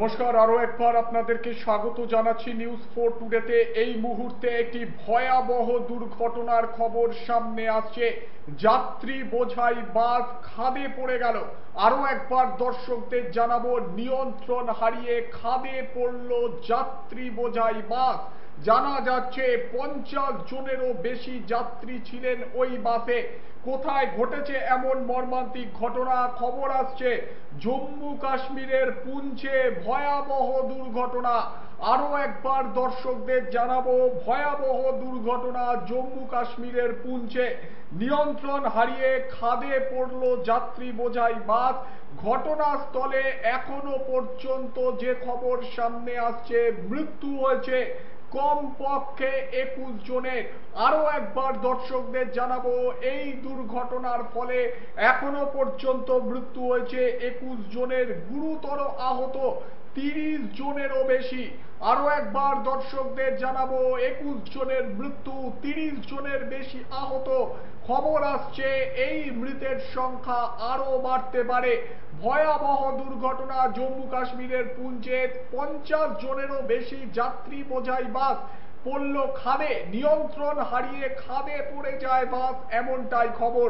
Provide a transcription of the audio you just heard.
নমস্কার, আরো একবার আপনাদেরকে স্বাগত জানাচ্ছি নিউজ 4 টুডেতে। এই মুহূর্তে একটি ভয়াবহ দুর্ঘটনার খবর সামনে আসছে। যাত্রী বোঝাই বাস খাদে পড়ে গেল। আরো একবার দর্শকদের জানাবো, নিয়ন্ত্রণ হারিয়ে খাদে পড়ল যাত্রী বোঝাই বাস। জানা যাচ্ছে 50 জনেরও বেশি যাত্রী ছিলেন ওই বাসে। কোথায় ঘটেছে এমন মর্মান্তিক ঘটনা? খবর আসছে জম্মু কাশ্মীরের পুঞ্চে ভয়াবহ দুর্ঘটনা। আরো একবার দর্শকদের জানাবো, ভয়াবহ দুর্ঘটনা জম্মু কাশ্মীরের পুঞ্চে। নিয়ন্ত্রণ হারিয়ে খাদে পড়ল যাত্রী বোঝাই বাস। ঘটনাস্থলে এখনো পর্যন্ত যে খবর সামনে আসছে, মৃত্যু হয়েছে কমপক্ষে 21 জনের। আরো একবার দর্শকদের জানাবো, এই দুর্ঘটনার ফলে এখনো পর্যন্ত মৃত্যু হয়েছে 21 জনের, গুরুতর আহত 30 জনেরও বেশি। আরো একবার দর্শকদের জানাবো, 21 জনের মৃত্যু, 30 জনের বেশি আহত। খবর আসছে এই মৃতের সংখ্যা আরো বাড়তে পারে। ভয়াবহ দুর্ঘটনা জম্মু কাশ্মীরের পুঞ্চে। 50 জনেরও বেশি যাত্রী বোঝাই বাস পড়ল খাদে। নিয়ন্ত্রণ হারিয়ে খাদে পড়ে যায় বাস, এমনটাই খবর।